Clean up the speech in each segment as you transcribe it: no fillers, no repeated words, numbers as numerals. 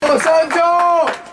Vamos Sancho!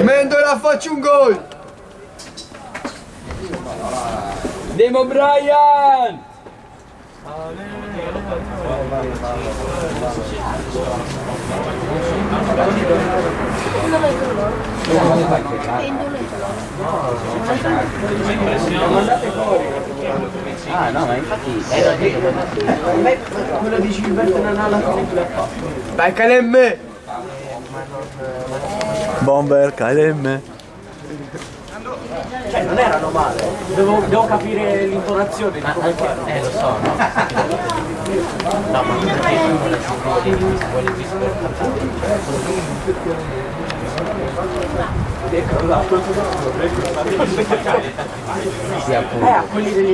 Mendola, facci un gol! Demo Brian! Ah no, ma infatti quello di Gilberto non ha la pellicola qua. Vai Calemme! Bomber, KLM. Cioè non erano male, devo capire l'intonazione di come fare. Lo so, no? No, ma perché tu vuole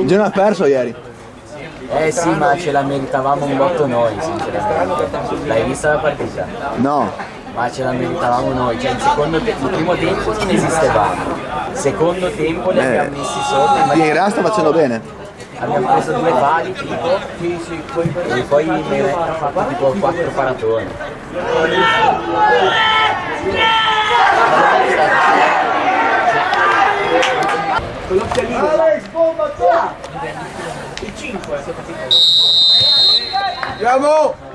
Genoa ha perso ieri. Sì, ma ce la meritavamo un botto noi, sinceramente. L'hai vista la partita? No. Ma ce la meritavamo noi, cioè il primo tempo non esistevamo. Secondo tempo li abbiamo messi sotto. Vieira sta facendo bene. Abbiamo preso 2 pali tipo e poi Meretta ha fatto tipo 4 paratoni. Alex, bomba, qua! Il 5 Andiamo!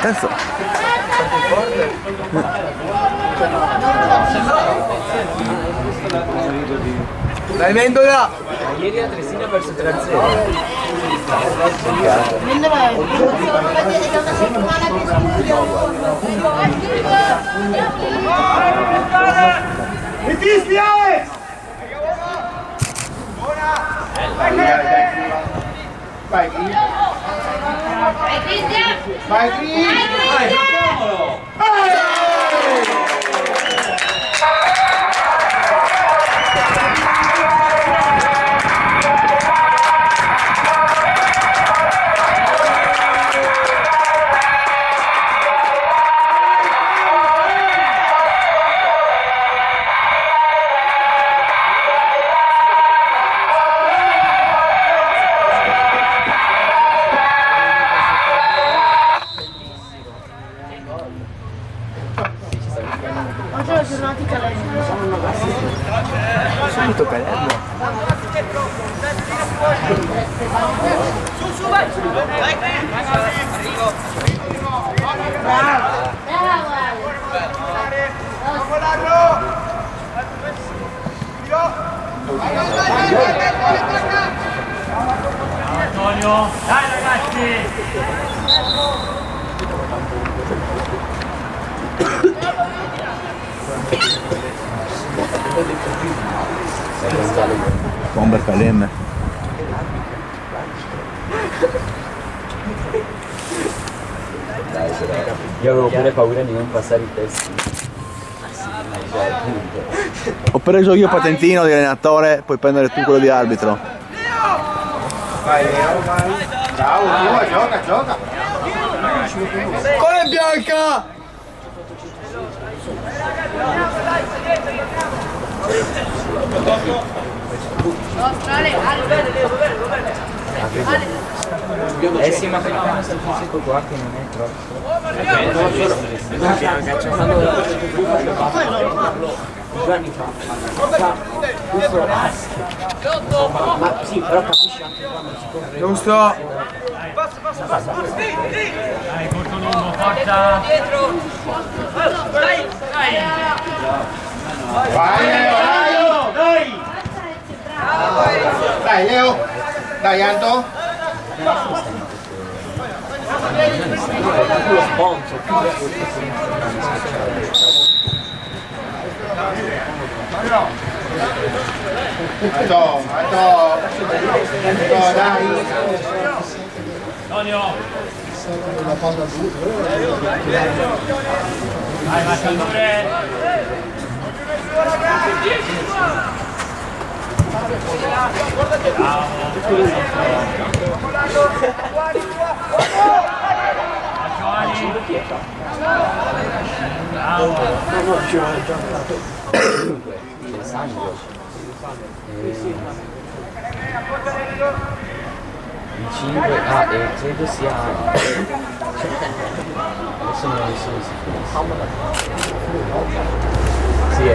Terzo. Dai Mendola! Ieri la Tresina ha perso 3-0. Mendola è da una settimana che Metisti Alex! Vai Cristian! Vai Cristian! oggi è la giornata di Calemme. Subito Calemme. Su, vai! Dai, arrivo! Bravo! Antonio, dai ragazzi! Bomber KLM. Io avevo pure paura di non passare i test. Ho preso io patentino di allenatore, puoi prendere tu quello di arbitro. Vai Leo, vai! Bravo, gioca, gioca! Cola in bianca! Sì, ma quello fisico qua che non è troppo. 2 anni fa. Ma sì, però capisci anche quando si compra. Non sto! Dai, corto lungo, forza! Dietro! Dai, dai! Vai Leo, dai! Dai Leo! Dai Anto! Lo sponsor. Dai. Antonio! Vai, Massandure! Il 5, e credo sia adesso non ne sono sicuro. Sì, è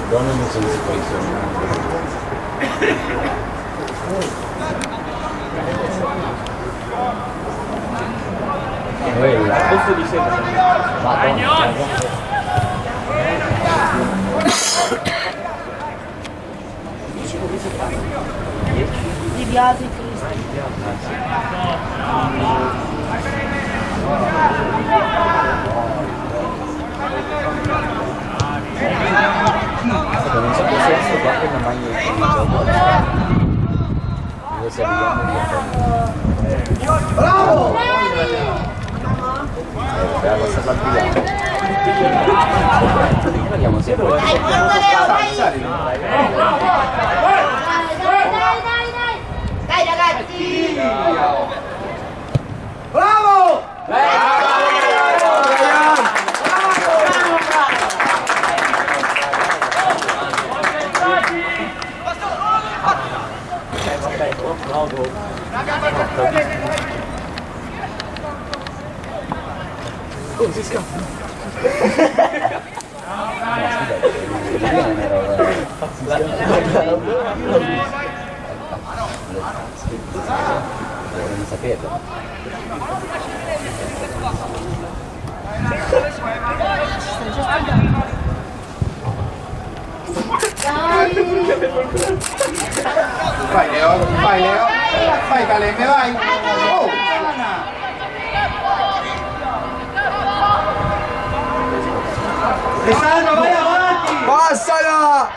però non ne sono sicurissimo. Quella posto di sempre. Madonna. Di Biasi Cristi. Non so che sia sto qua che non mangia il gioco. Dove stiamo andando? Bravo! Bravo, sta partita. Vediamo se poi. Dai, forza Leo, dai! Dai ragazzi! Bravo! Oh, si scappa. Non sapevo. Vai Leo, vai Leo, vai Calemme, vai! Oh! Alessandro, vai avanti! Passala!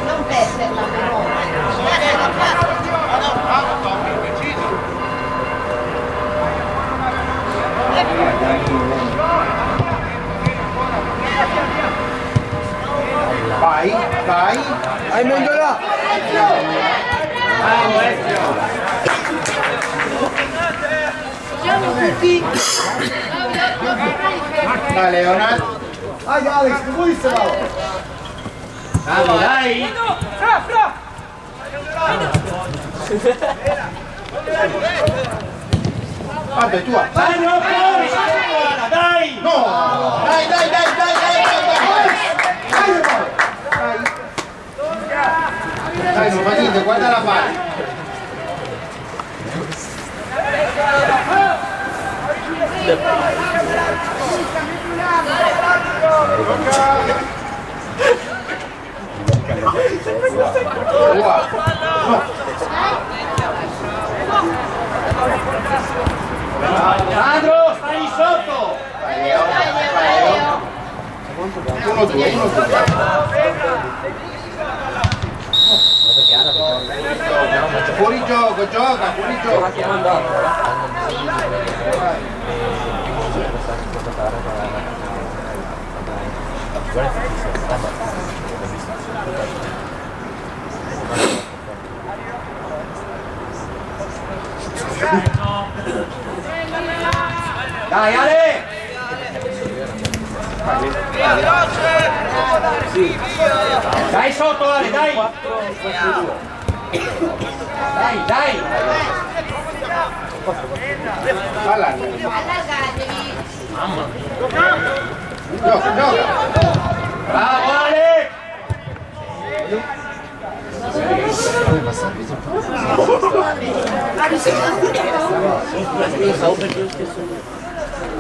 Non perderla però. Vai, vai! Hai meglio là! Siamo tutti. Dai Leonardo! Vai Alex, tu vuoi se va? Dai! Guarda, è tua! Dai, no, dai! No! Dai, dai, dai, dai, dai, dai, dai! Dai, non fa niente, guarda la palla! Sandro, stai sotto! Vai Leo, vai Leo! 1-2, 1-2. Fuori gioco, gioca, fuori gioco! Dai Ale! Dai sotto Ale, dai! Dai, dai! Allargatevi! Allargatevi. Gioca, gioca! Bravo Ale!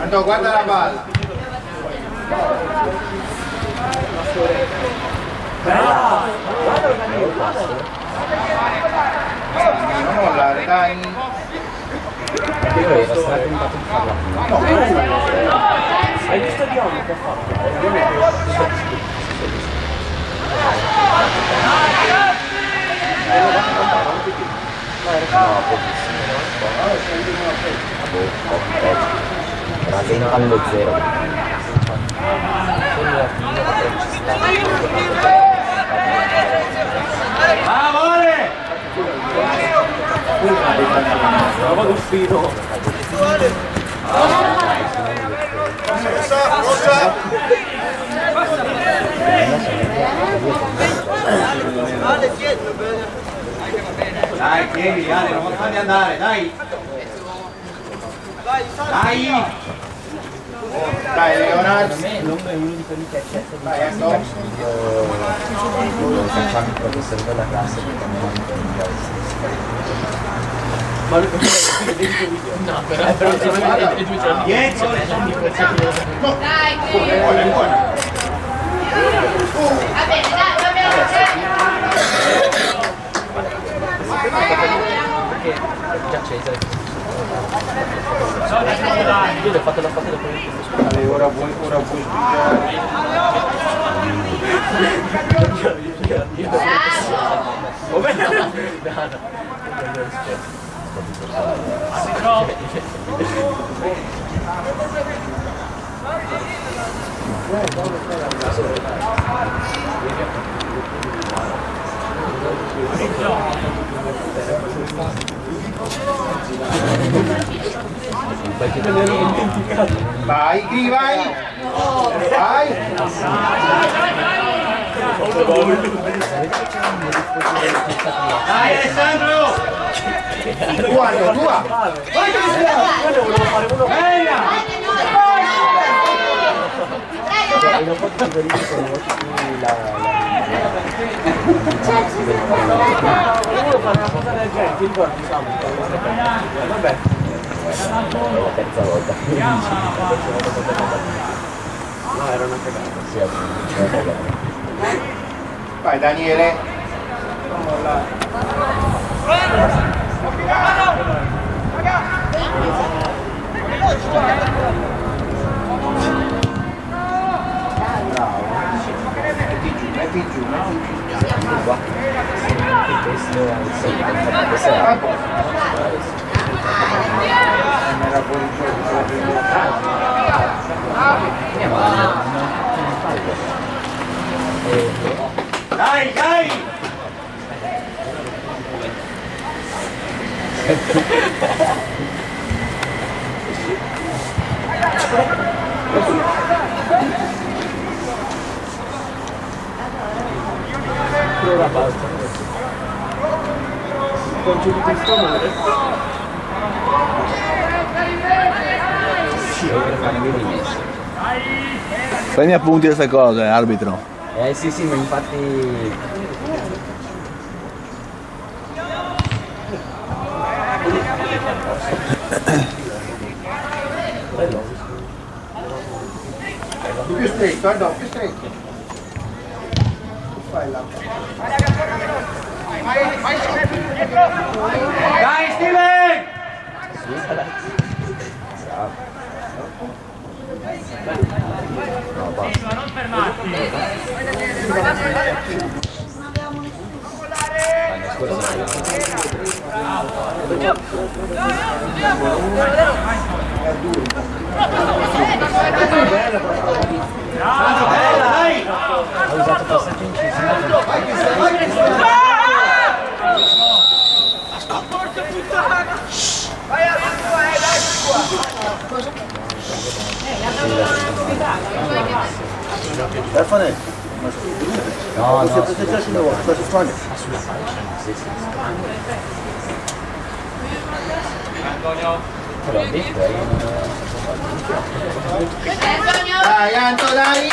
Andò, guarda la palla! Non mollare, dai. Io ero tentato di farla prima. Hai visto Dion che ha fatto? Era in pallo zero. Bravo Ale! Prova d'uscito. Dai, tieni Ale, non farli andare, dai! Dai! Dai, Leonardo. L'ombra è uno di quelli che accetta di Dai, Anto. facciamo il professore della classe perché non ma lui vedi che video? No, però è 2 giorni. 10! Dai, Buona, buona, buona. va bene, dai, va bene. Perché già Cesare io le ho fatte la foto da quello Dai, ora vuoi sbugiare. come no? Vai, Gri, vai. Vai. Dai Alessandro! Tua, Anto, tua. volevo fare uno Bella! non posso verificare volevo fare una cosa del genere, ti ricordi vabbè è la terza volta no era una cagata Vai, Daniele. Non mollare. Bravo. Metti giù, metti giù, metti giù. Era fuori Dai, dai! Ora basta conceduto il stomore sì, io per fare dei rimessi Prendi appunti di queste cose, arbitro. sì, ma infatti più stretto, Aldo, più stretto. Vai là. Dai Steven! non fermarti Bella, dai! ho usato passaggio incisivo no, l'ho detto Dai, Anto, dai!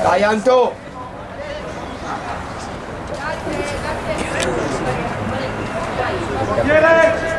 Dai, Anto! Viene!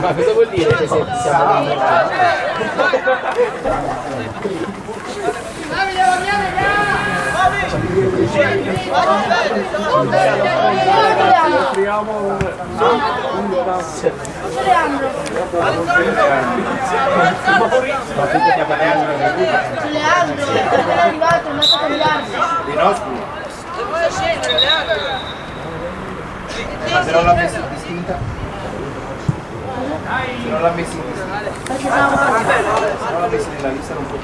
Ma cosa vuol dire che siamo Leandro, è arrivato, non so cambiarsi. Di no, scusa. Ma se non l'ha messo in distinta? Se non l'ha messo in distinta? Perché stavo Se non l'ha messo nella lista non può.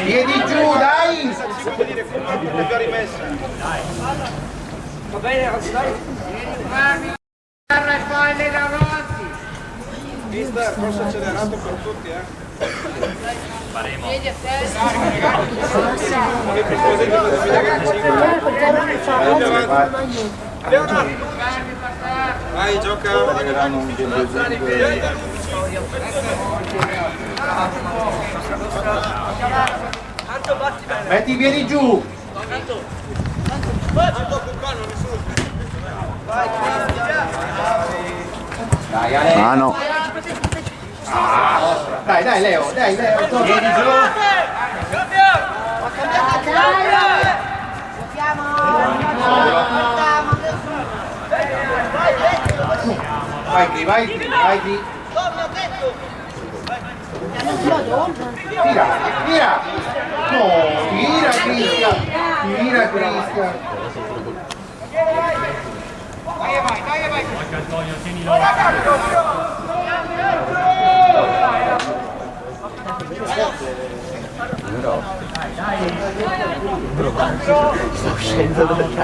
Piedi giù, dai! Va bene, ragazzi, dai. Mister, forse accelerato per tutti, Leonardo! Vai, gioca! Metti i piedi giù! Dai, Ale! Ah no. Dai, dai Leo, dai Leo! Piedi giù! Vai qui, vai qui, vai qui! Tira, tira! No, tira Cristian! Tira Cristian!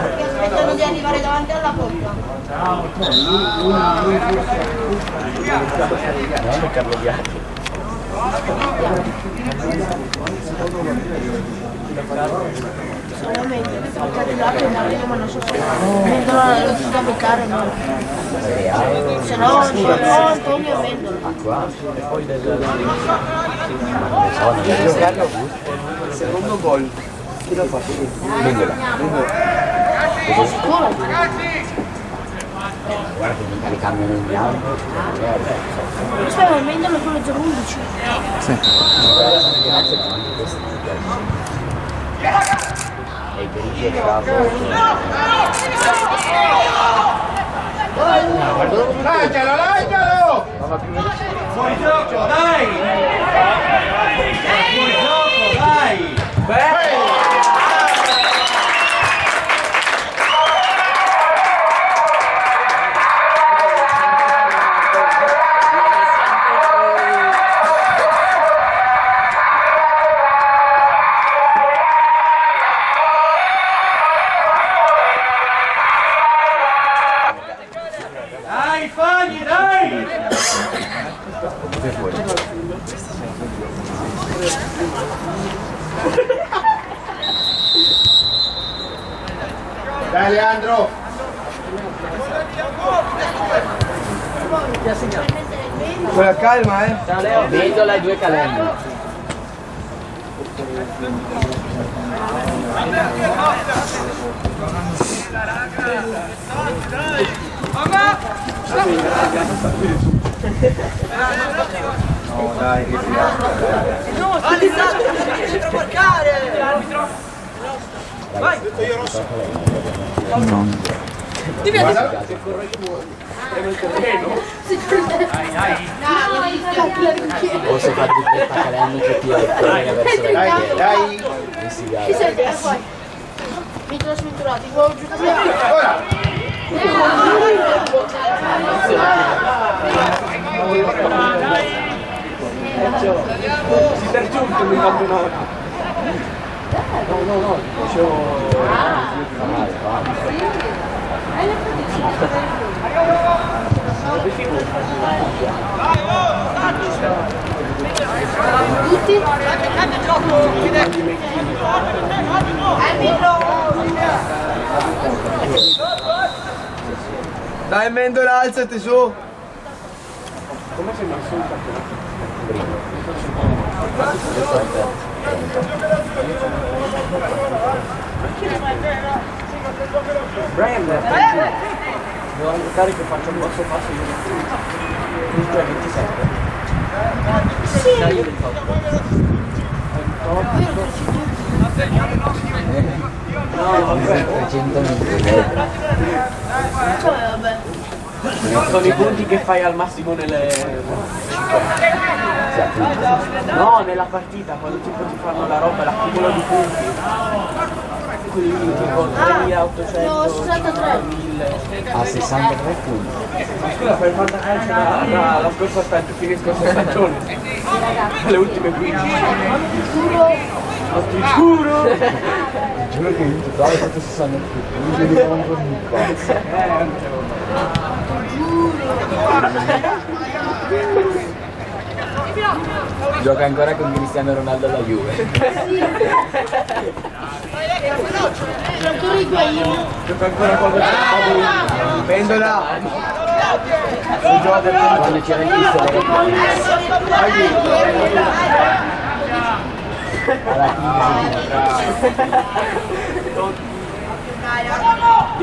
Aspettano di arrivare davanti alla porta. Solamente toccate l'acqua in arrivo, ma non so se Mendola lo si da beccare, no. Se no Antonio Mendola. Secondo gol. Chi l'ha fatto? Mendola. Sicuro? Guarda che mica li cambiano in bianco. Aspetta, Mendola è quello 011. Sì. E grigi e capo. Lancialo, lancialo! Fuori gioco, dai! Fuori gioco, dai! Dai, Fagli, dai! Dai Leandro! Con la calma, Mendola e due calendari. No, dai, che fiasco, Vai! Detto io rosso! Guarda, O se fa di questa calenda che tira il correre verso la dai, chiesa. dai! Chi sei? Poi. Mi sono sventurati, vuoi giocare? Ora! Si è raggiunto il campionato. No, Tutti? Dai Mendola, alzati su. Come se non sono campionato? Brian, devo andare che faccio un passo passo io. Tu hai 27? Sì. Io 28. No, vabbè. 300 vabbè. Sono i punti che fai al massimo nelle... No, nella partita, quando tipo ti fanno la roba, l'accumulo di punti. Quindi tipo 3.800... No, 63. 1.000... A 63 punti. Ma scusa, fai il fantacalcio la scorsa stagione, fine scorsa stagione. Le ultime 15. Ma ti giuro! Giuro che in totale fatto 60 punti, mi devo un po' di Gioca ancora con Cristiano Ronaldo alla Juve. Giocatore di Guaino. Gioca ancora quando Mendola. Quando c'era il Cristiano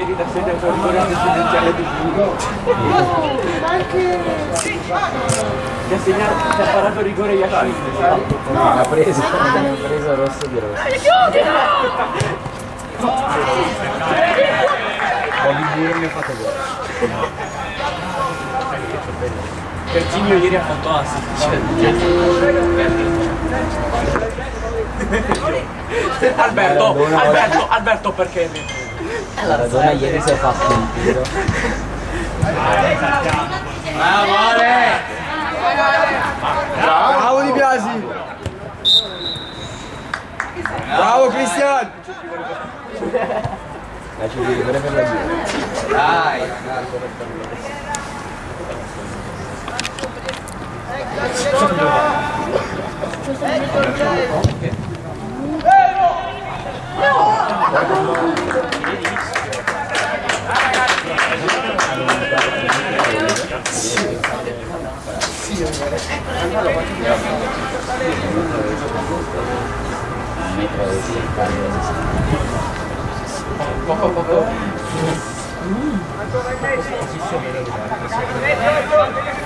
ieri da sede con il rigore presidenziale di Bugo. Mi ha segnato, ti ha parato rigore Yashin. ha preso rosso di rosso. Bobby Burr mi ha fatto gol. Percigno ieri ha fatto assist. Alberto perché? Maradona ieri si è fatto un tiro. Bravo Ale! Bravo Di Biasi. Bravo Cristian. Calcio di rigore per la Juve. Dai! Poco.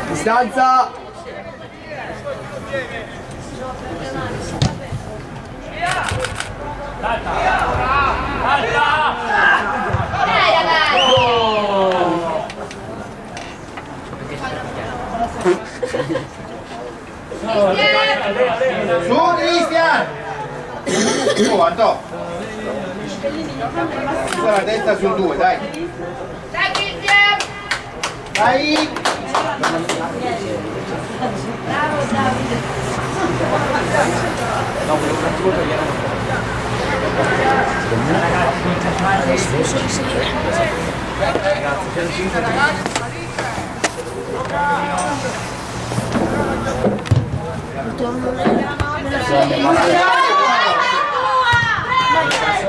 Distanza. Su Cristian! Su Antò! Su la testa sul 2, dai! Dai Cristian! Dai! Bravo Davide! No, volevo un attimo togliere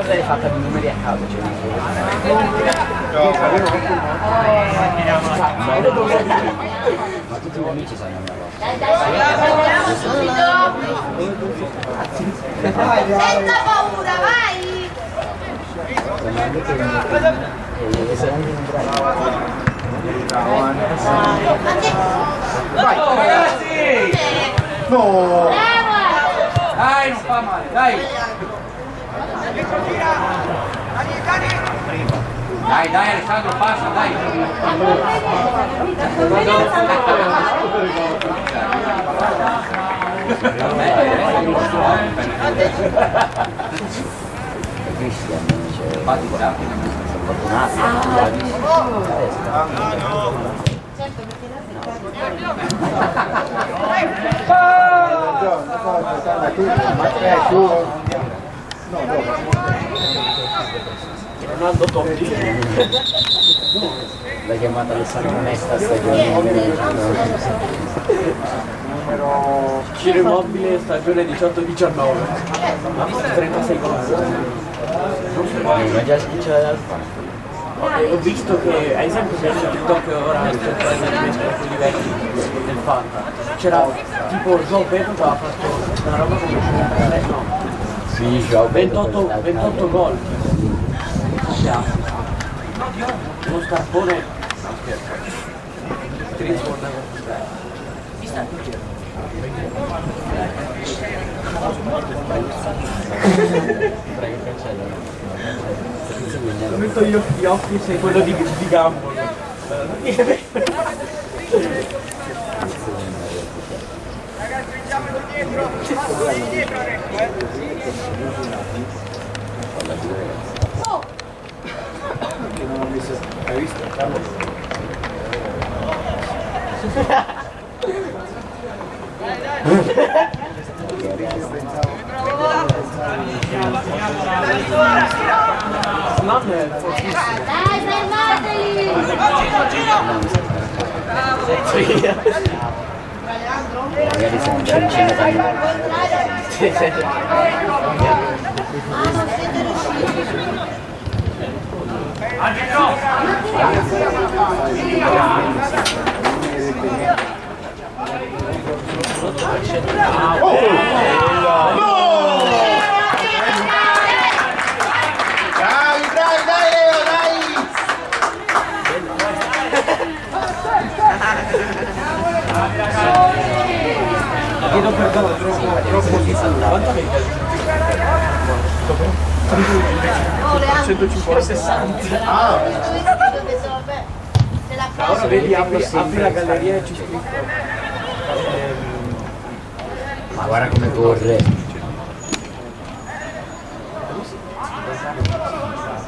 l'hai fatta di numeri a caso, Ma tutti gli amici sanno una cosa. Senza paura, vai! Sono anche che sono anche un bravo. Vai! Ragazzi! No! Dai, non fa male, dai! Dai Alessandro, passa, dai! Cristian, Infatti, fortunato. Ronaldo Totti. L'hai chiamata Alessandro Nesta stagione Ciro Immobile stagione 18-19. Ha visto 36 gol. ma già schicciata dal fan. ho visto che, ad esempio, su TikTok ora sto prendendo quelli vecchi del Fanta. C'era tipo Joe Beto che aveva fatto una roba come 28 gol. Uno scarpone. No, scherzo. Ti risponde Lo metto io gli occhi, sei quello di Gambolo. Hai visto? Non è fortissimo. Dai, fermateli! Magari siamo già vicini a Ah, non siete riusciti. Dai, Leo, dai! Chiedo perdono, troppo di quanto avete? 160. Ah, Ora vedi, apri la galleria e ci scritto. Ma guarda come corre.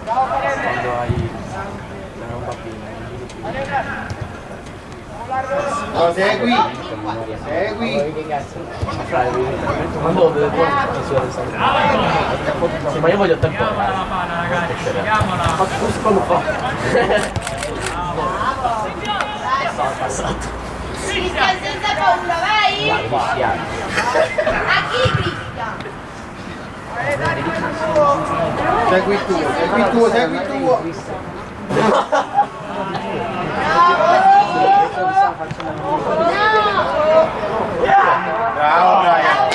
Quando hai un bambino. no, segui! Segui! Quando deve sì, ma io voglio tempo. Ma questo quando fa? Passato. Cristian senza paura, vai! A chi Cristian? Segui il tuo, segui il tuo, segui il tuo! Bravo, Brian!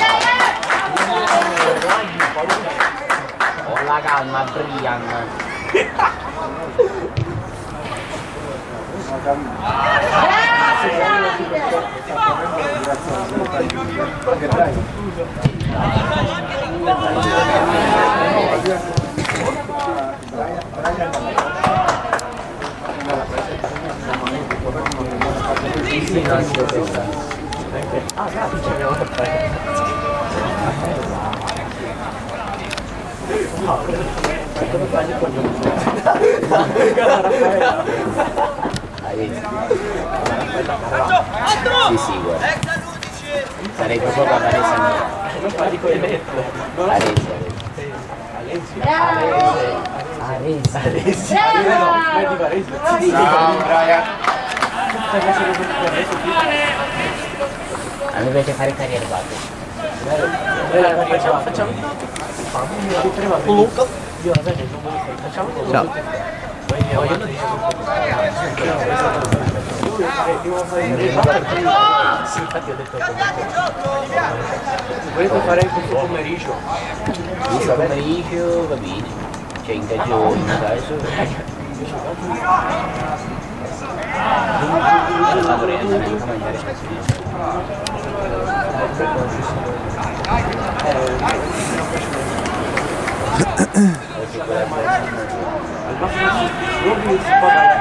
Con la calma, Brian. Ah, grazie, ci abbiamo fatto. Come fai il cognome? Hai visto? Sì, sì, guarda. Sarei proprio cavarese mia. Come fai di cognetto? Arese. Di Varese. Bravo, Brian! Stai facendo questo per adesso? A me piace fare carriere batte. Facciamo. Luca. Io la vedo, non voglio fare. Facciamo. Ciao. Sì, infatti ho detto volete fare questo pomeriggio? Questo pomeriggio va bene. Cioè in caso in caso. La vorrei anche mangiare al massimo Robby si può dare.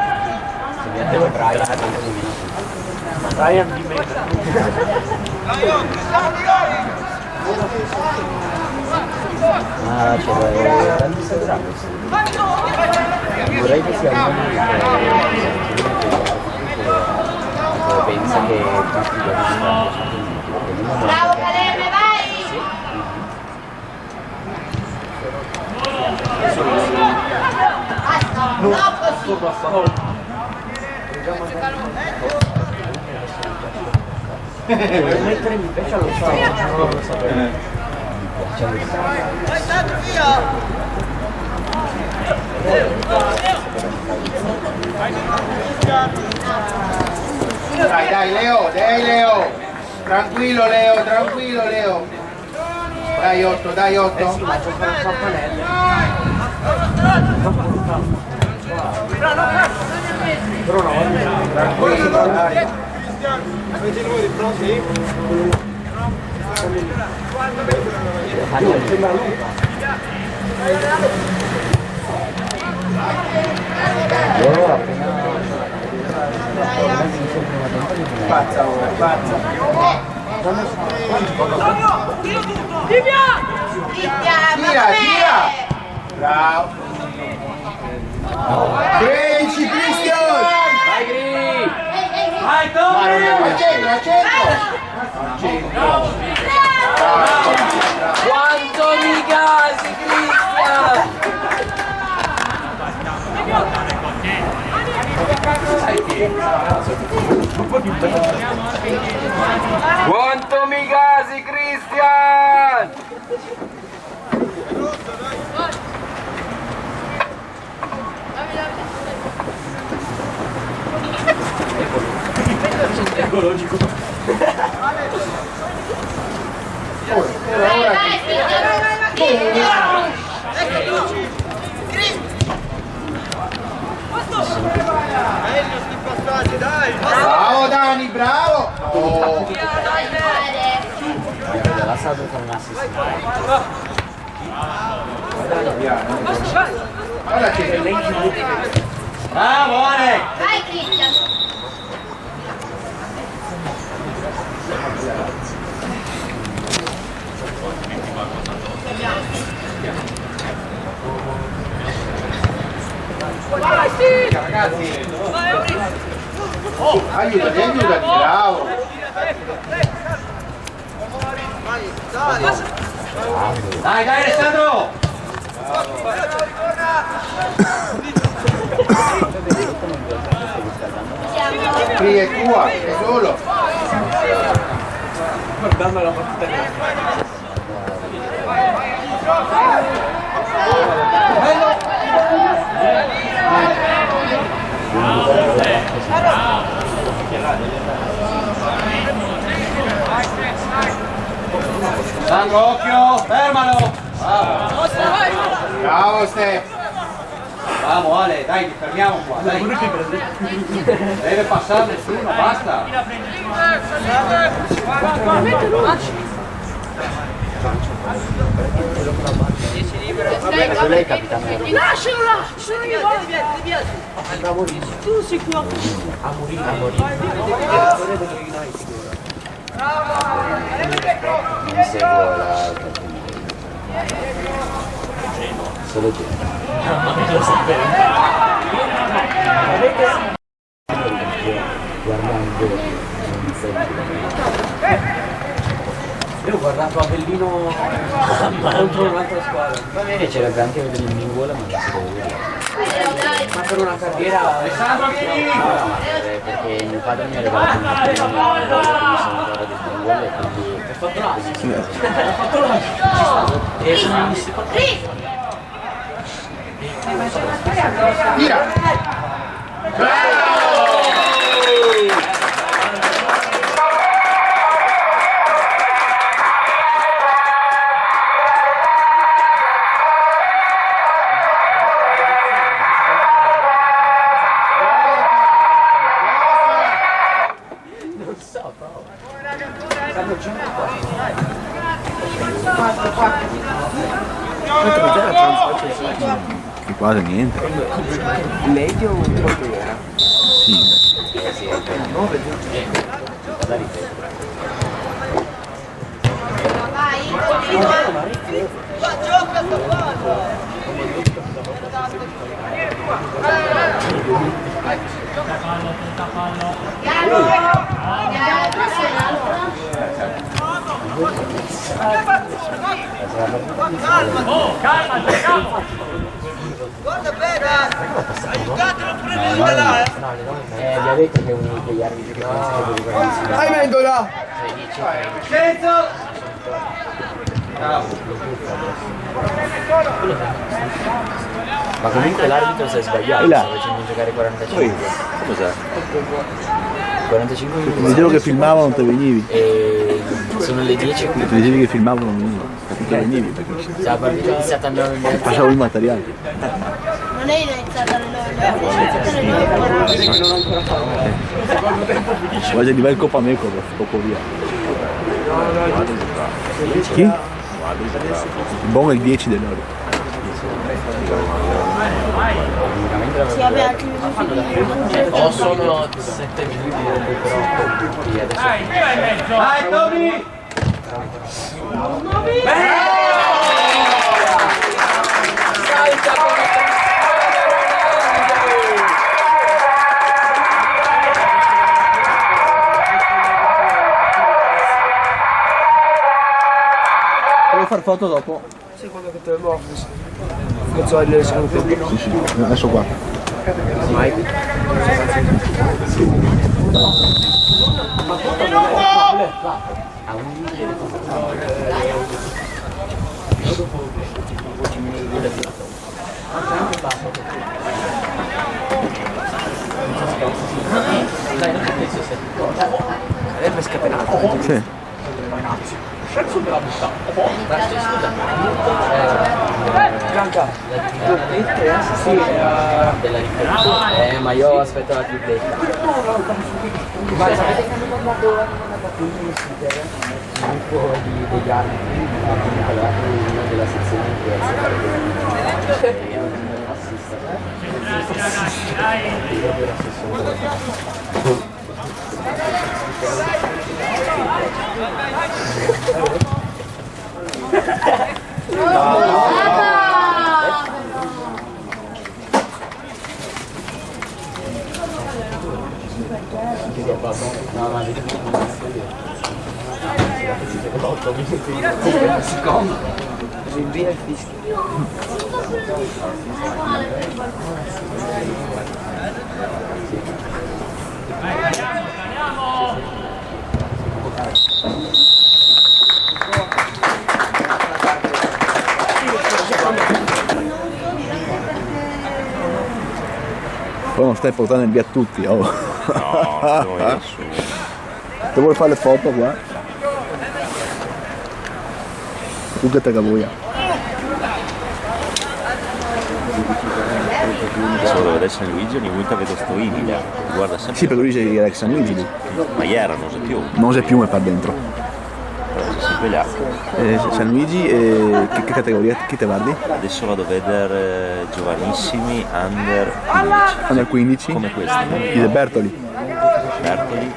Brian di me. Ah, c'è tanti sagrati. Vorrei che sia uno pensa che tutti gli altri Bravo Caleme, vai! No, così! Mettere invece allo stato, non lo sapevo. Vai, Tranquillo Leo, tranquillo Leo. Dai 8, dai 8. Ma giocano troppo nelle. Però una volta Tranquillo, dai. sembra lunga. Loro appena Pazza ora, pazza. Tira, tira. Bravo. 13 Cristian. Vai Gri! Vai Ma non Tony! è al centro, al centro. Al centro. Bravo. Quanto mi gasi Cristian! Quanto mi gasi Cristian! Ecologico. Ora. Bravo Dani, bravo! Oh. la sa per fare un assist. Guarda che Bravo Ale! Vai Cristian! ragazzi, aiutati, aiutati, bravo. Dai, dai Alessandro! Qui è tua, è solo. Guardando la partita. Sandro, occhio! Fermalo! Bravo! Bravo Steph. Bravo Ale, dai, ti fermiamo qua, dai! Deve passare nessuno, basta! Lei è capitano del Roma. Lascialo là, ci sono io. Tu sei qua. A morire. Non seguo la solo te. Guardando non seguo. Io ho guardato Avellino contro un'altra squadra. Va bene, c'era anche vedere il Mingola, ma non si deve. Ma per una carriera. Alessandro, vieni! Perché mio padre mi ha regalato un cappello mi sono ancora del Mingola e quindi Hai fatto l'assist. Hai fatto l'assist. E sono in Tira. Bravo. Che quasi niente. Medio o un po' che era? Sì. sì, è per 9 da ripetere. Vi ha detto che è uno degli arbitri che pensa che deve guardare. Dai Mendola! Scenzo! Bravo! Ma comunque l'arbitro si è sbagliato, E là. stava facendo giocare 45. Cos'è? 45 minuti. Mi dicevo che filmavano, non te venivi. E Sono le 10 qui. Tu dicevi che filmavano uno, capito? Venivi perché La partita è iniziata alle 9:30. facciamo il materiale. Non è iniziata alle 9, è iniziata alle 9:40. Guarda di bel Copameco, poco via. Chi? Il buon è il 10 dell'ora. Sì, vabbè, altri minuti. O sono 7 minuti dopo però tutti adesso. Dai, Toby! Devo far foto dopo? Sì, quello che te lo muovo. Faccio vedere se non tempo. Sì, sì, adesso qua. Sarebbe scatenato. Sì. Bianca, Sì, della differenza. Ma io aspetto la tripletta. Ma sapete che hanno mandato il gruppo degli arbitri, una della sezione di diversa e un No, ma rinvia il fischio. Poi non stai portando via tutti, oh. No, non voglio nessuno. Te vuoi fare le foto qua? Tu che te cavoia. Solo dove adesso Luigi ogni volta vedo sto Emilia. Guarda sempre. Sì, perché lui c'è Rex San Luigi lì. Ma ieri non so più. Non c'è più me per dentro. Però sono sempre là. San Luigi e che categoria? Chi te guardi? Adesso vado a vedere giovanissimi under 15. Under 15? Come questi, no? Di De Bertoli. Bertoli.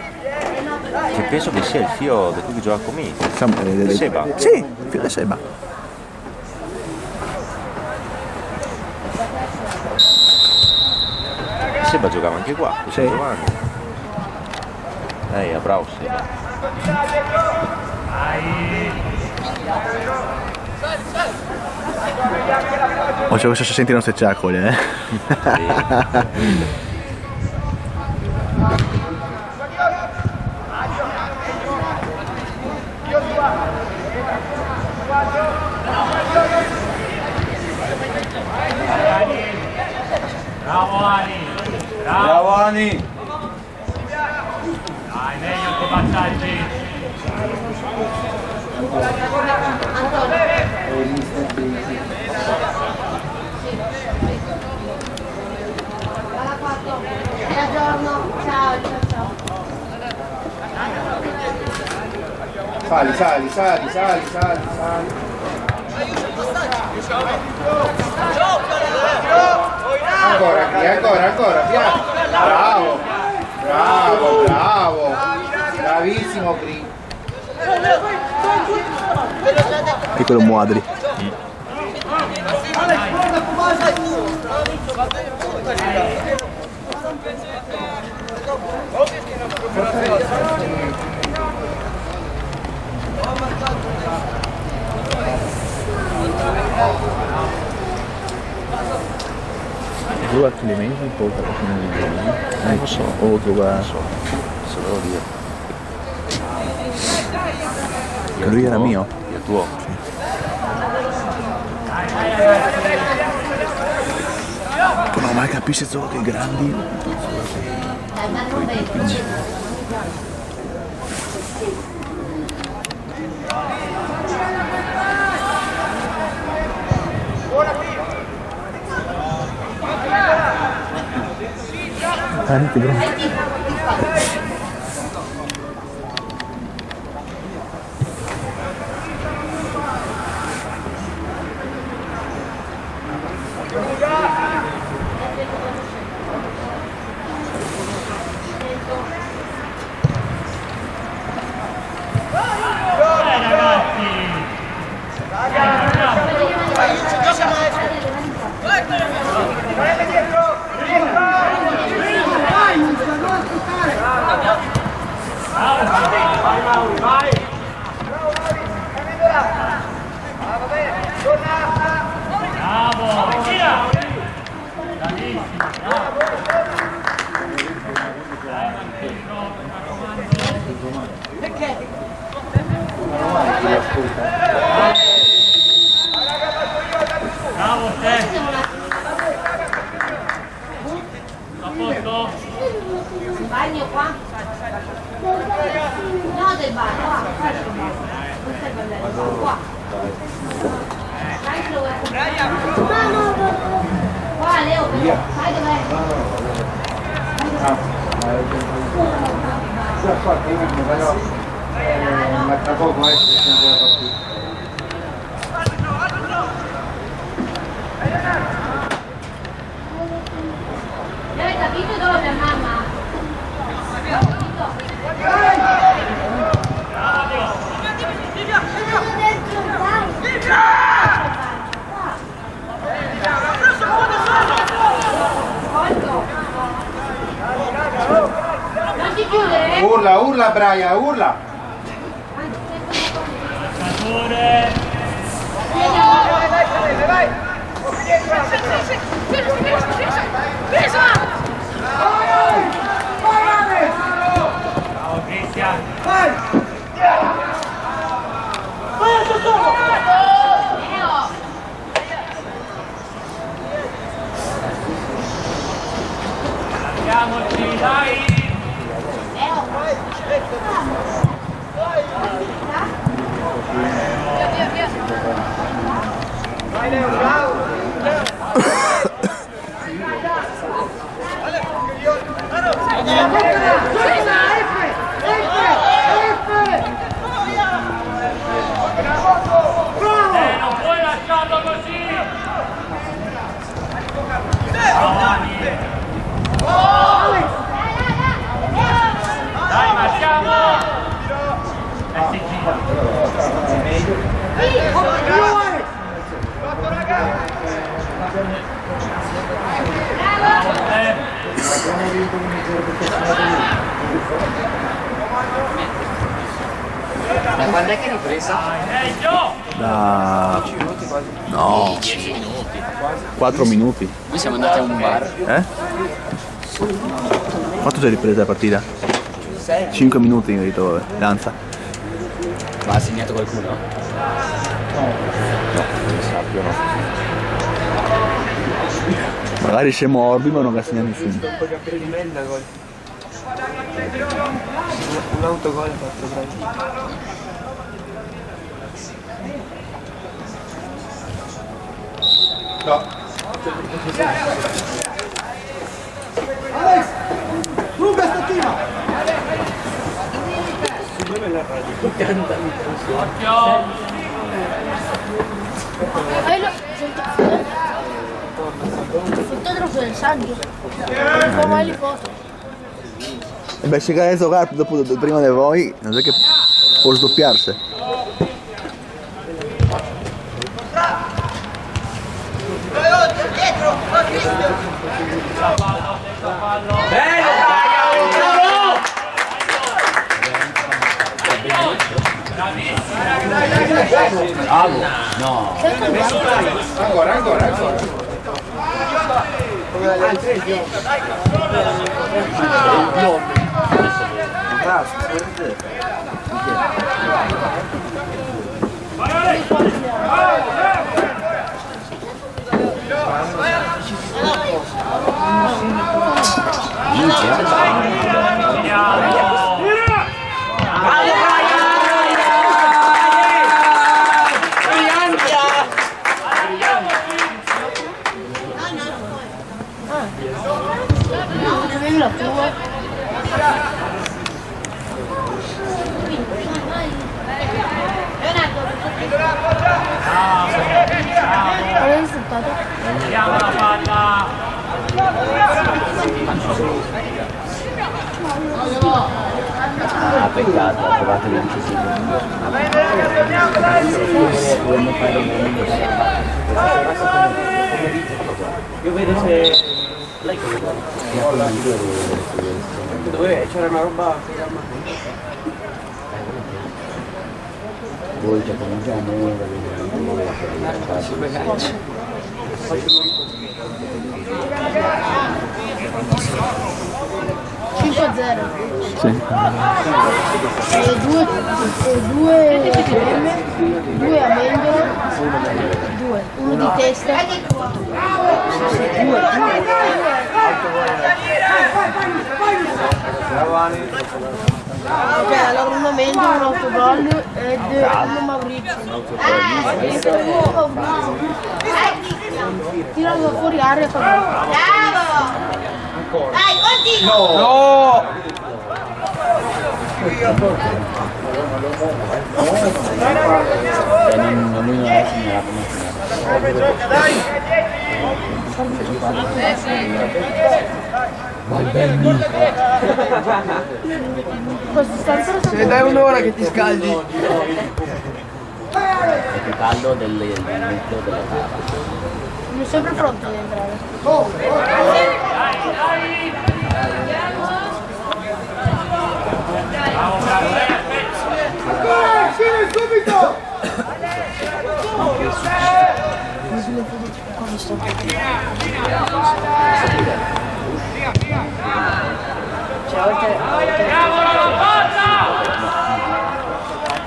Che penso che sia il figlio di cui che gioca con me. Seba. Sì, figlio di Seba. Seba giocava anche qua, questo Sì. Giovanni. Bravo Seba. Oh, c'è questo si senti i nostri ciaccoli, eh? Bravo Ani! Bravo Ani! Dai, meglio il tuo passaggi! Buongiorno, ciao, ciao, ciao. Sali, sali, sali, sali, sali, sali. Ancora, qui, ancora, piano. Bravo, bravo, bravo. Bravissimo Cri. Piccolo Muadri. Gioca Clementi in porta non lo so, o gioca. Se devo dire. Che lui era mio? Il tuo? No, ma capisci solo che grandi. Veramente bravo. Il bagno qua? No, del bagno, qua. Questo è il balletto, qua. Sai dove? Qua, Leo, sai dov'è? Tra poco scende la partita. Hai capito dove, mamma? Non ti chiudere? Urla, urla Brian, urla! Andiamoci, dai! Vai Leo, ciao! Non puoi lasciarlo così! Dai, marciamo! Si Da quando è che è ripresa? Da... no, 10 minuti. 4 minuti. Noi siamo andati a un bar. Quanto sei ripresa la partita? 5 minuti in ritorno, danza. Ma ha segnato qualcuno? Magari siamo orbi ma non segna nessuno. Un autogol fatto bravo. No. Alex! Lunga statina! Il fotografo del saggio. Non fa mai le foto. E beh, se a giocare dopo, prima di voi, non è che può sdoppiarsi. Bello, bravo! Bravo! No! Ancora, ancora, ancora. Dimmi la tua. Qual è il risultato? Andiamo la palla! Ah, peccato, ha provato 20 secondi. Dovremmo fare un minuto. Io vedo se... Lei cosa fa? Dove c'era una roba... Voi già cominciamo Sì. Due creme, due amendole, due, uno di testa, ok, allora un amendolo, un autogol ed uno Maurizio. Tiralo fuori aria per Dai, continua! No! Lui non è segnalato, Vai Benny! Se ne dai un'ora che ti scaldi! È più caldo del metro della tavola. Sono sempre pronto ad entrare. Subito!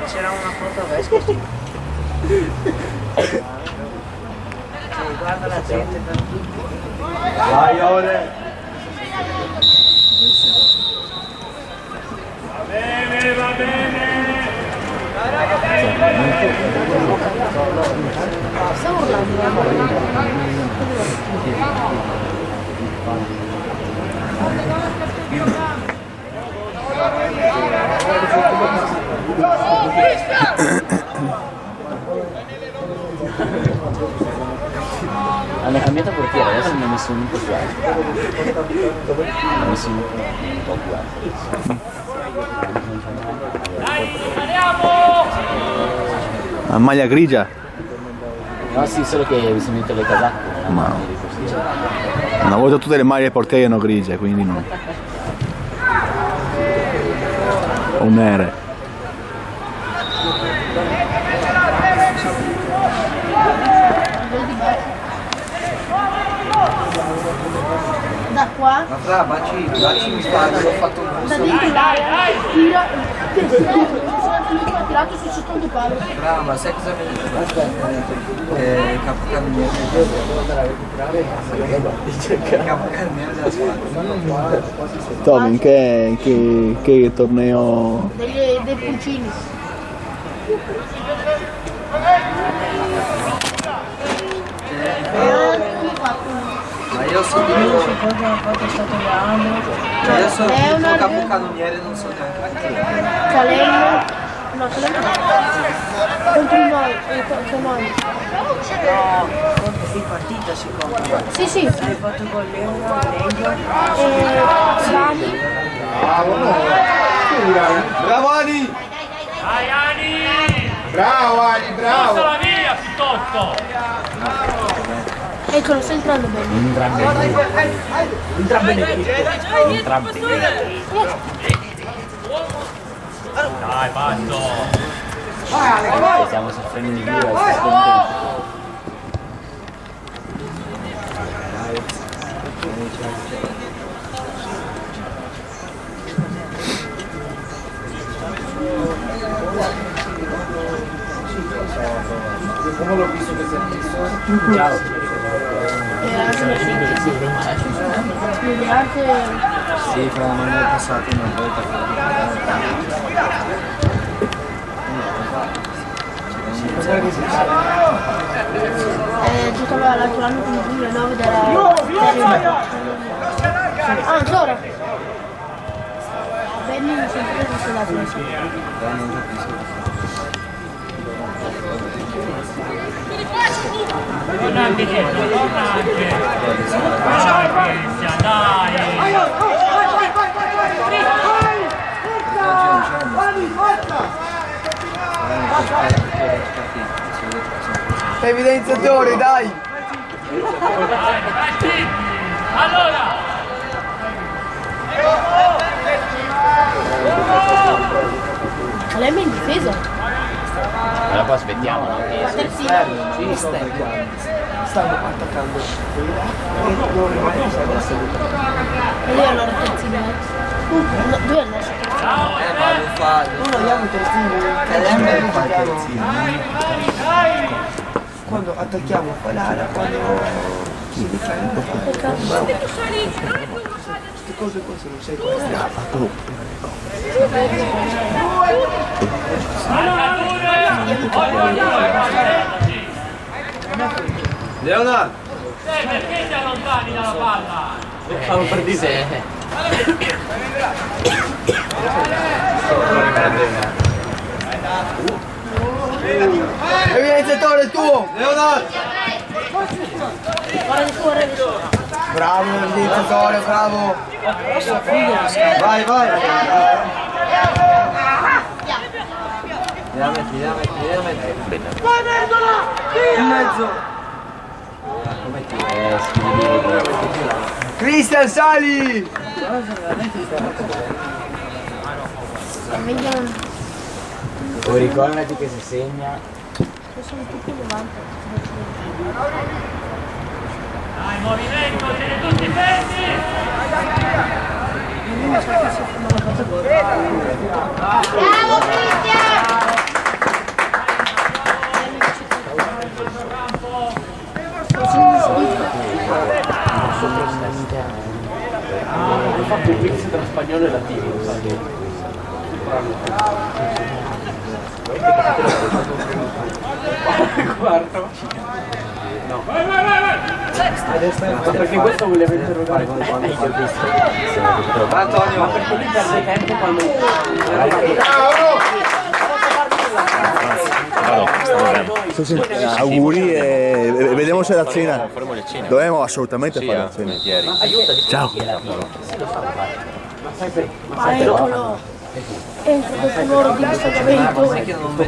C'era una foto a Vescovi. Guarda la gente per Vai Ole! Va bene! Stiamo urlando. Hanno cambiato portiere, adesso ne ho messo uno un po' più alto. Ne ho messo uno un po' più alto. La maglia grigia? No, sì, solo che mi sono venute le casacche. Ma una volta tutte le maglie portiere erano grigie, quindi no. O nere. Da qua, Ma fra, baci mi sparo, ho fatto un da busto. dentro l'aria, tira, ha tirato sul secondo palo. Brava, ma sai cosa mi dice? Capocannoniere. Capocannoniere della squadra. Tommy, in che torneo? Dei pulcini. Ma io sono il capocannoniere, non so neanche chi è. Salerno, no, Salerno no. Contro noi, con noi. No, di partita si compra. Sì, sì. Hai fatto con Leona, Legno. Vani. Bravo Ani! Dai Ani! Bravo Ani, bravo! Portala via piuttosto! Eccolo, sta entrando bene. Entrambi. Dai, basta! Stiamo soffrendo di due al stesso tempo. Come l'ho visto che si è messo? Ciao. Sì, fra una mano passata una volta. Giocava l'altro anno con il 2009 della Ah, ancora? Benny non si è preso la presa. Torna anche dietro, torna anche. Dai. Evidenziatore, dai! Allora! Lei è in difesa. Allora poi aspettiamo, no? Terzino. Ci stai. Stanno attaccando. E lui allora terzino. No, due al nostro. Ma lo fa. Non abbiamo i terzini. Quando attacchiamo fa l'ala, quando si difende. Queste cose qua se non sei qua. Leonardo! Perché ti allontani dalla palla? Stavo per dire. Evidenziatore tuo! Leonardo! Guarda di fuori. Bravo evidenziatore, bravo! Vai, vai! In mezzo! Cristian sali! Oh, ricordati che se segna. Sono tutti 90. Dai, movimento, siete tutti fermi! Bravo Cristian! Ho fatto il mix tra spagnolo e latino, lo sai. Quarto? No. Ma perché questo voleva interrogare Antonio! ma perché lui perde tempo quando Auguri e vediamoci alla cena. Dobbiamo assolutamente fare la cena. Ciao. Ma eccolo! Entra questo loro di questo capito.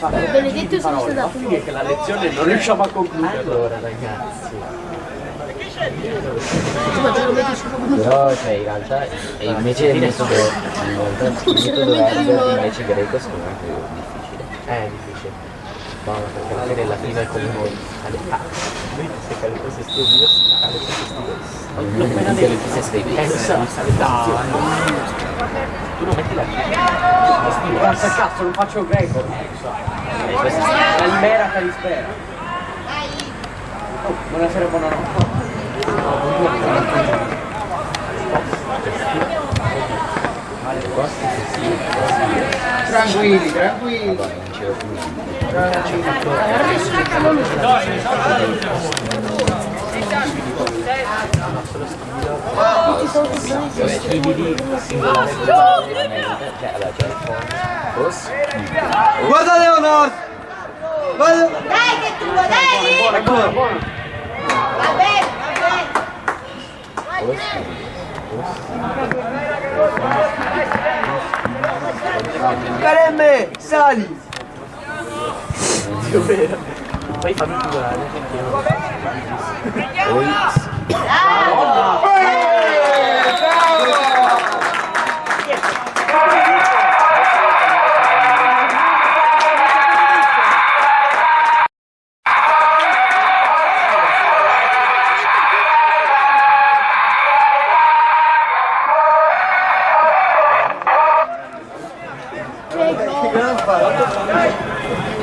Benedetto se ne sta dato è che la lezione non riusciamo a concludere. Allora ragazzi. ma te lo metti su Però cioè in realtà e invece il metodo Herbert invece greco secondo me è più difficile. È difficile. No, perché alla fine latino è come noi. Alle se le cose studi alle cose studi. Appena le cose studi. Tu non metti la Guarda cazzo, non faccio greco. Calimera, calispera. Oh, buonasera, buonanotte. Tranquilli, tranquilli. Guarda Leonardo! Guarda! Dai che tu dai! Buono. Va bene, va bene! Caremme, sali! Poi fammi curare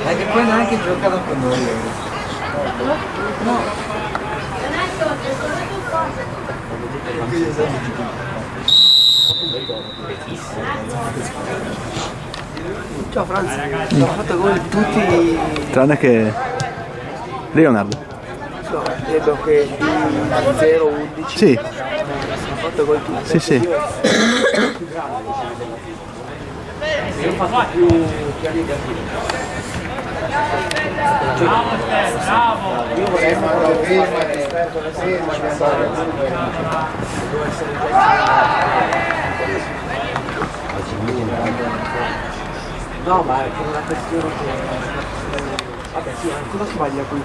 Anche poi neanche giocano con noi. Ciao Franz, ho fatto gol tutti. Tranne che Leonardo. No. credo che 0-11 Sì, ha fatto gol tutti. sì, sì. Io ho fatto più piani da fine. Bravo Stef, bravo! Io vorrei fare no, ma è una questione che... Vabbè sì, cosa sbaglia qui?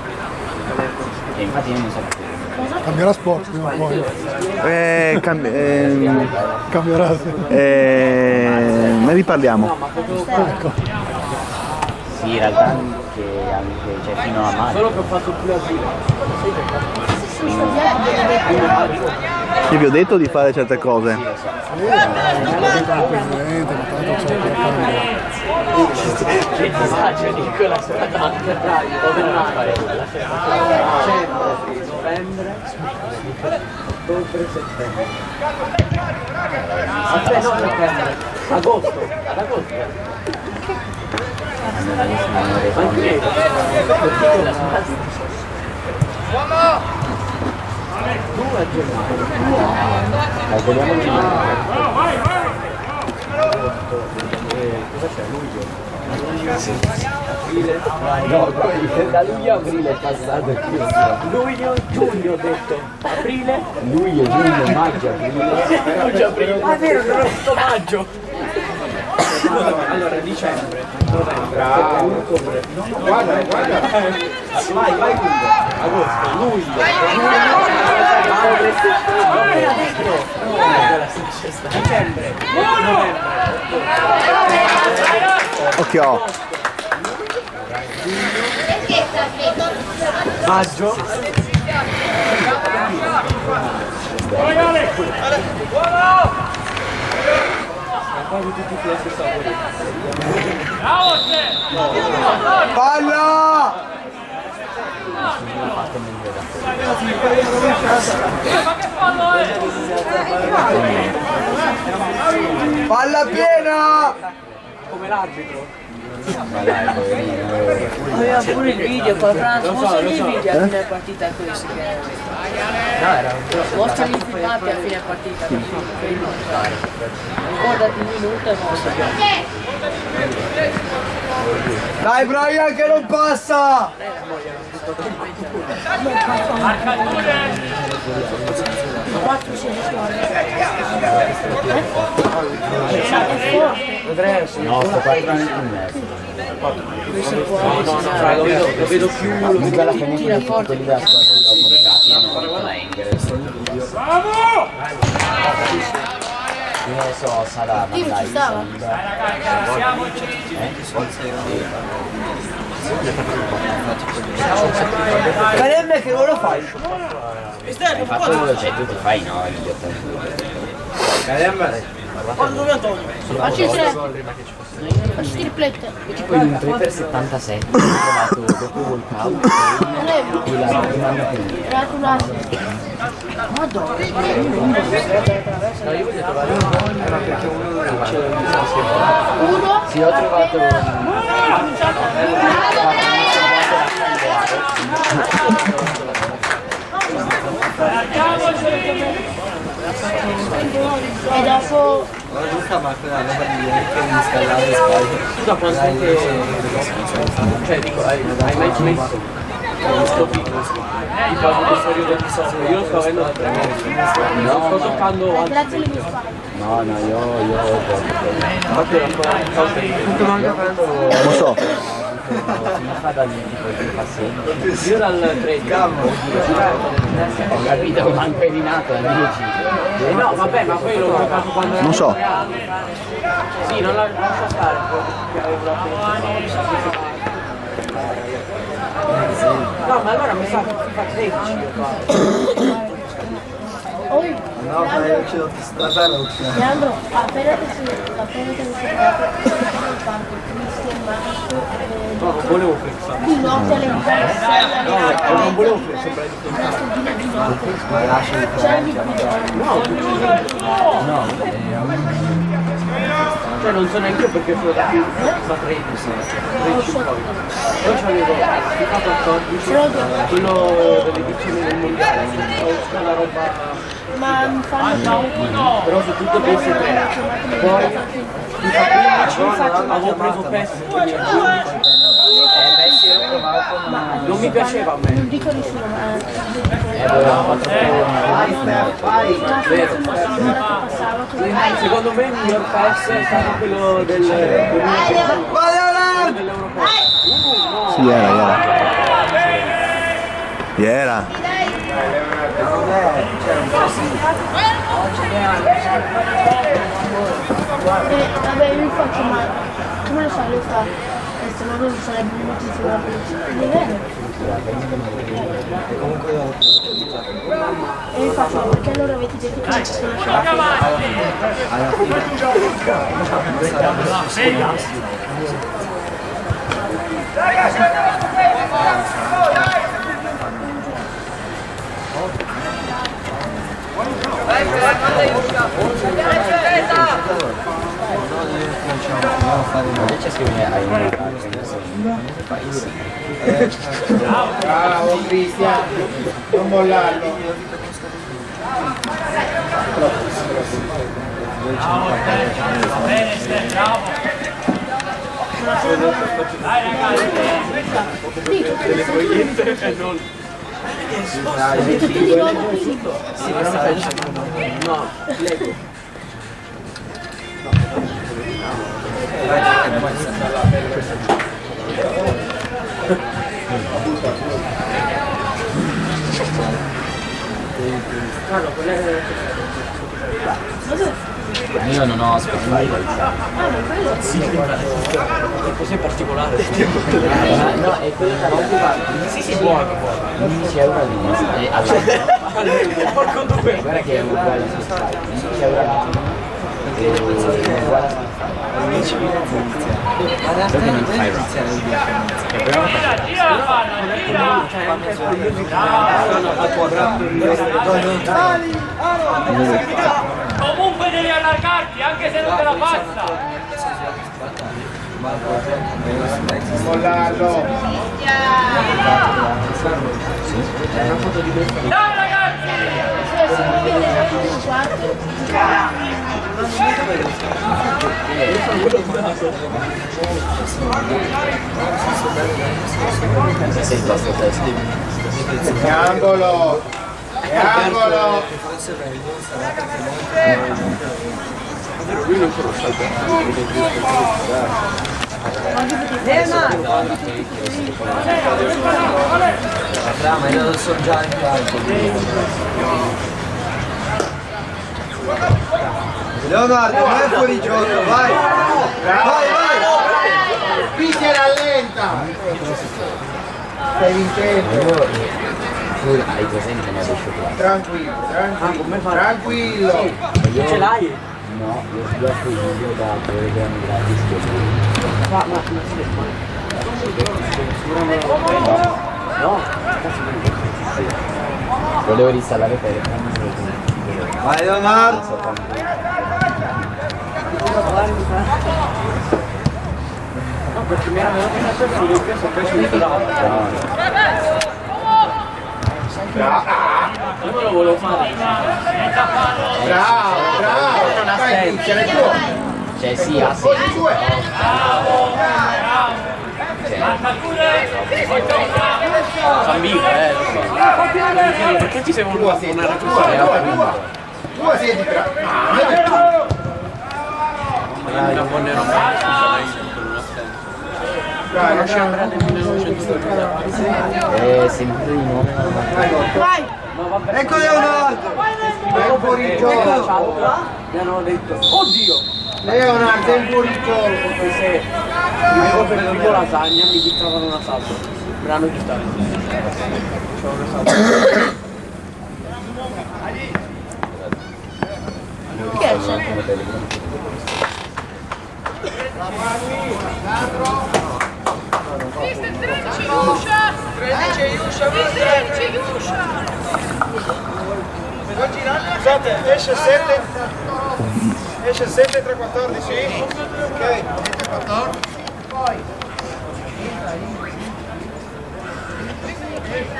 Infatti io non so. Cambierà sport prima o poi. Cambierà. Ne riparliamo. Sì, in realtà anche cioè, fino a maggio. Solo che ho fatto più la fila. Io vi ho detto di fare certe cose. Che disagio Nicola, sono tante bravi, dove non fare nulla. Novembre, ottobre, settembre. Aspetta, no, settembre. Agosto, ad agosto. Anche io. Due a gennaio. Calcoliamo il Cosa c'è? Luglio? No, da luglio a aprile è passato il Luglio, giugno ho detto. Aprile? luglio, giugno, maggio, aprile. Ah, è vero, non ho detto maggio. Allora, dicembre, novembre, ottobre. Guarda. Vai, quindi. Agosto, luglio. Dicembre, novembre. Occhio. Maggio. Quasi tutti la stessa cosa. Bravo Stef! Palla! Ma che fallo è? Palla piena! Come l'arbitro. Aveva pure il video, poi Franz, mostrami i video a fine partita questo che mostrami i filmati a fine partita ricordati il minuto e mostrami. Dai Brian che non passa! Marcature! 4 6 No, sto 4 anni e mezzo. Lo vedo più. Mica la finestra di quelli della squadra che ho comprati hanno detto la Engels. Bravo! Io ne so, sarà, ma dai, Siamoci! Calemme che non lo fai? hai fatto, cioè tu ti fai no, idiota. Facci il 3. Facci il triplette. Tipo in un 3 per 77 ho trovato dopo il walkout e la prima mia finita. Era un altro. Madonna. Uno. Sì, ho trovato E dopo Scusa, quanto che... Cioè, dico, hai mai smesso? Sto piccolo. Tipo, questo periodo di sostegno. Io lo sto avendo da 3 mesi. Non sto toccando altri. grazie alle mie spalle. no, io Infatti era ancora un po' Non lo so. mi fa da lì, tipo il paziente. Io dal 13. Ho capito, manco è rinato, è 10. No, vabbè, ma poi l'ho giocato quando ero Non so. Sì, non la lascio stare perché avevo la No, ma allora mi sa che fa 13 io qua. Poi, Leandro, appena che si giocato il campo, Cristian, Marco, No, non volevo flexare. di notte alle 6 Non volevo flexare. di notte. C'era il Cioè non so neanche io perché sono da 13 poi. Poi c'avevo FIFA 14, quello dell'edizione del Ma mi fanno però su tutto PS3. Poi avevo preso PES. Non mi piaceva a me. non dico nessuno, ma Secondo me il miglior PES è stato quello del 2000 dell'Europeo. Sì, era. vabbè, io faccio male. Come lo sai, lo fa? Se no non sarebbe notizia di vero. E io faccio, perché allora avete detto che non sono Bravo Cristian, non mollarlo. Bene, bravo. Dai ragazzi. No, Lego. Io non ho Spotify. Sì, così è particolare. No, è quello che non ti va. Sì, buono. 15 euro all'inizio. Guarda che è uguale a Spotify. 15 euro all'anno. E uguale a Spotify. Perché non fai rap? Gira la palla, gira. Comunque devi allargarti, anche se non te la passa. Non mollarlo. Dai ragazzi! Angolo. Lui non conosce Ma io non so già in campo. Leonardo, vai fuori gioco, vai! Vai! Cristian rallenta. Stai vincendo. Tu hai presente la scioccolata? Tranquillo. Ce l'hai? No, io sblocco il video da 2 grammi gratis che No. sì. Volevo installare per Vai Leonardo! No, perché mi era venuto in per Filippo, sono preso da io me lo volevo fare. Bravo. Non ha Vai senso. Cristian, è tuo. Cioè sì, ha senso. Oggi due. Ambiguo, perché ti sei voluto fare una Tua siedi tra. una buona roba? Dai, Conosci Andrea del 1930? Sempre di nome non Vai! Ecco Leonardo! È fuori gioco. Mi hanno detto, oddio! Leonardo, è fuori gioco. Se io per tipo lasagna mi buttavano una salsa. Me l'hanno buttata. C'ho una salsa. Che è? Scusate, esce 7. Esce 7 tra 14? Ok. 14. Poi.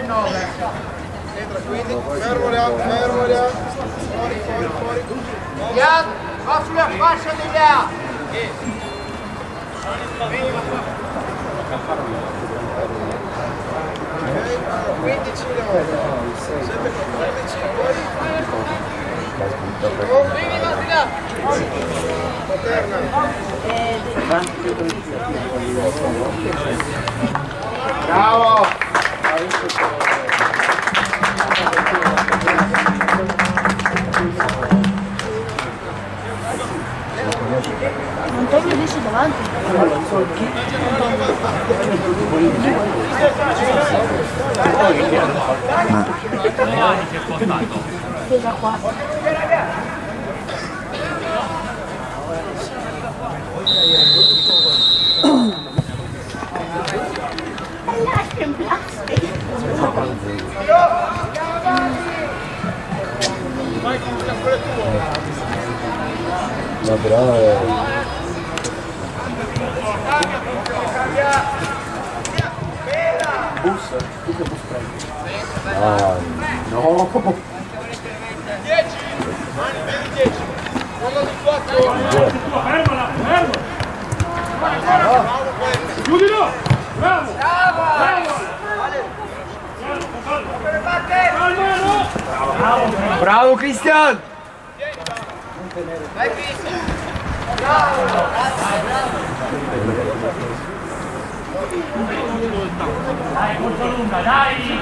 9. quindi fermo. Fuori. Ian, va sulla fascia di là. Ok, 15 sempre con 15, Paterna. Bravo! Antonio dice davanti. Pesa qua. No, però Bus? Tu che bus prendi? no. 10. Quello di 4. Fermala, fermo! Chiudilo! Bravo! Bravo Cristian! Vai Cristian! Dai, molto lunga, dai!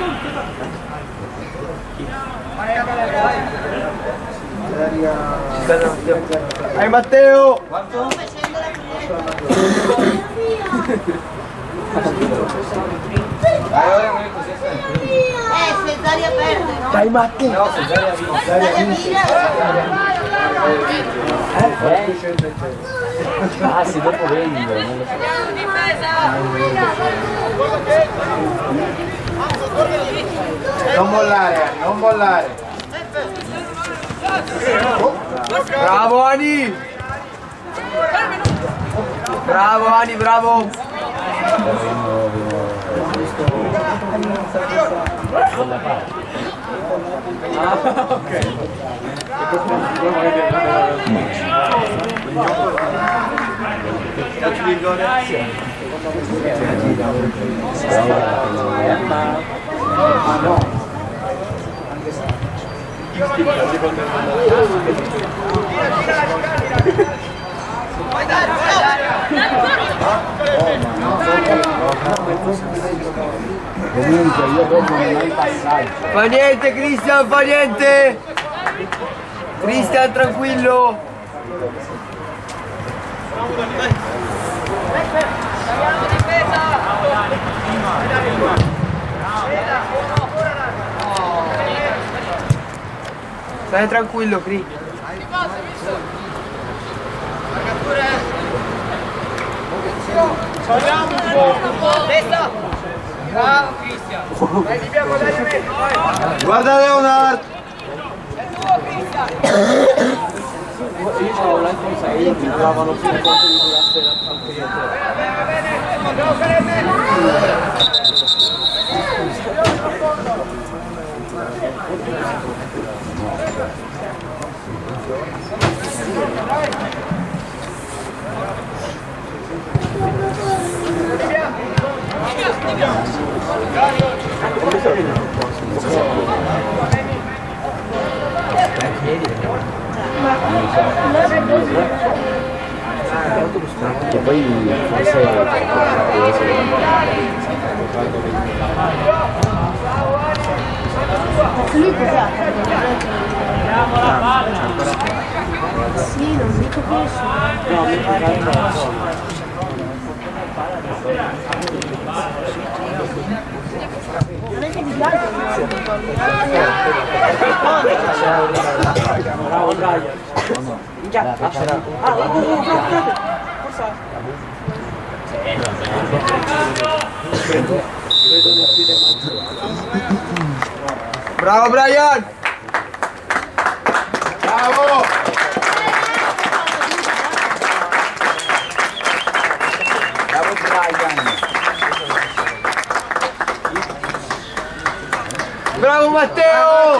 Dai Matteo! Se Daria perde, no? Dai Matteo! No, se Daria vince. Daria vince. Ah sì, dopo vengo, non lo so. Non mollare. Bravo Ani! Bravo Ani, bravo! Comunque io dopo non ho il passaggio. Fa niente Cristian, fa niente! Cristian tranquillo! Stai tranquillo Cri. Salviamo un po'. Testa. Bravo Cristian. Dai, dobbiamo dare meglio, vai. Guarda Leonard! È tuo Cristian. Io c'avevo l'iPhone 6 e mi duravano più di quanto mi durasse al cliente. Dobbiamo fare meglio. Che poi forse deve essere Lui cos'ha? Sì, non dico questo. No, mi pare Non è che ti piace? bravo Brian. Già, lasciala. Bravo Brian! Bravo. Bravo Brian! Bravo Matteo!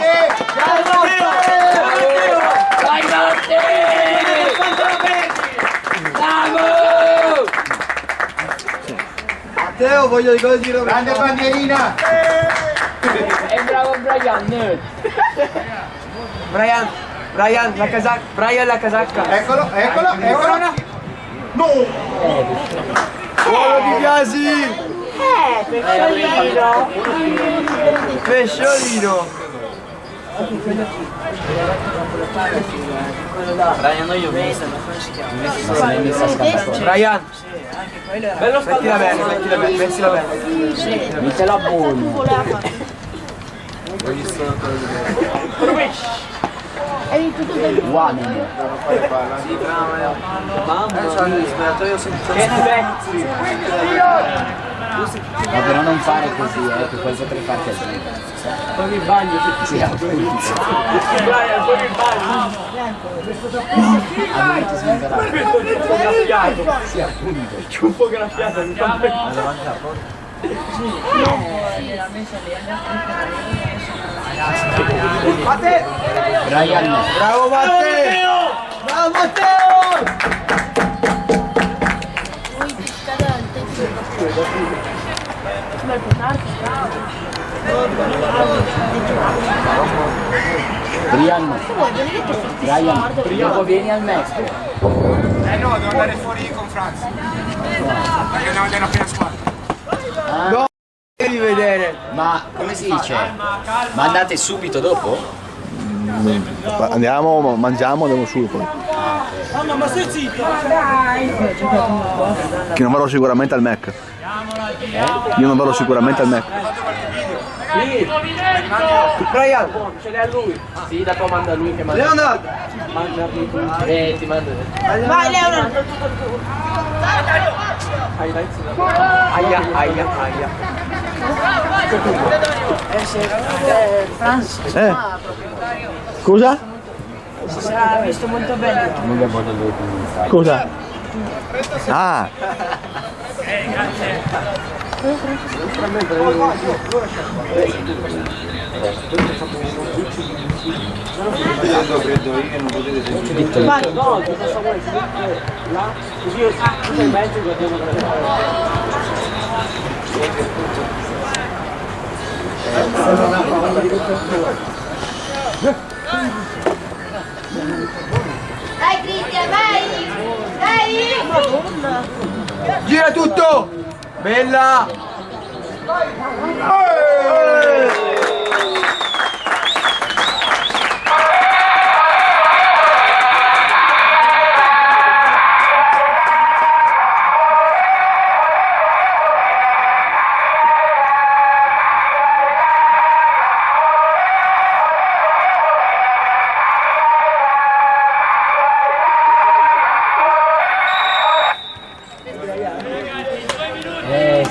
Vai Matteo! Bravo! Matteo, voglio i gol di Roberto. Grande bandierina! E bravo Brian! Brian, la casacca. Brian, la casacca. Eccolo! No! Buono Di Biasi! Pesciolino! Pesciolino! Brian, non io ho visto. Brian! Bello Mettila bene, mettila bene. Mettila buona. Eri tutto del Uomini. Ma però non fare così, che poi potrei fare così. Poi il bagno se ti Sì, appunto. Brian, poi il bagno. Ha dovuto smettere. Graffiato. Sì, appunto. Un po' graffiato. Matteo! Brian. Bravo Matteo! Bravo Matteo! Lui ti scadente. Bel portarti. Brian. Vuoi venire che ti Brian. Dopo vieni al Mesco. No, devo andare fuori con Franz. Perché andiamo a vedere la prima squadra. No, devi vedere. Ma come si dice? Ma andate subito dopo? Andiamo, mangiamo, andiamo su poi. Mamma, ma stai zitto! Che non vado sicuramente al Mac. Io non vado sicuramente al Mac. Brian! Ce l'ha lui. Sì, dopo manda lui che mangia. Leonardo! Mangia ti manda. Vai Leonardo! Aia. Franz, Scusa? si sarà visto molto bene. Non abbiamo da dove cominciare. Cosa? Ah! Vai. No, cosa vuoi? Là, così io sei in mezzo e guardiamo da Dai Cristian, vai! Dai! Madonna! Gira tutto! Bella!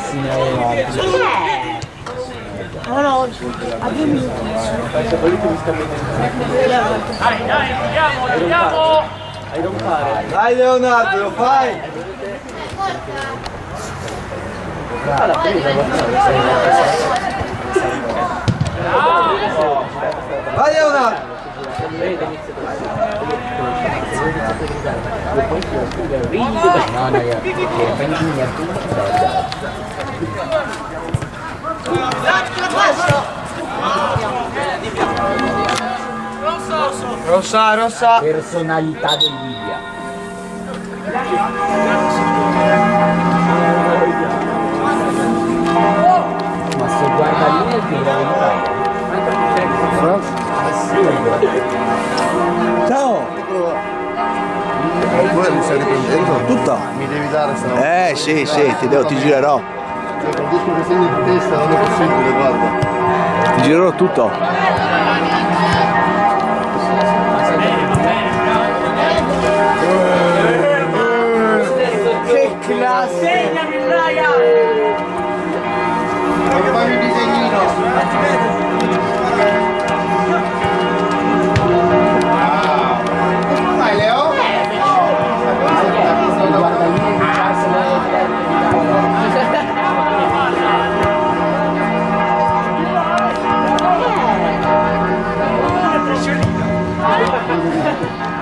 Sì, no. No, a 2 minuti. Dai, andiamo! Hai non fare. Dai Leonardo, lo fai! Vai Leonardo! No, prendi il Rossa! personalità del Libia. Ma se guarda lì è più bravo in Italia. Assurdo. Ciao! Mi stai riprendendo? Tutto? Mi devi dare sta Sì, ti girerò. Cioè, con disco che segni di testa non è possibile, guarda. Ti girerò tutto. Che classe! Segnami, Brian! Fammi un disegnino. Vai Leo. Guarda lì e Bravo.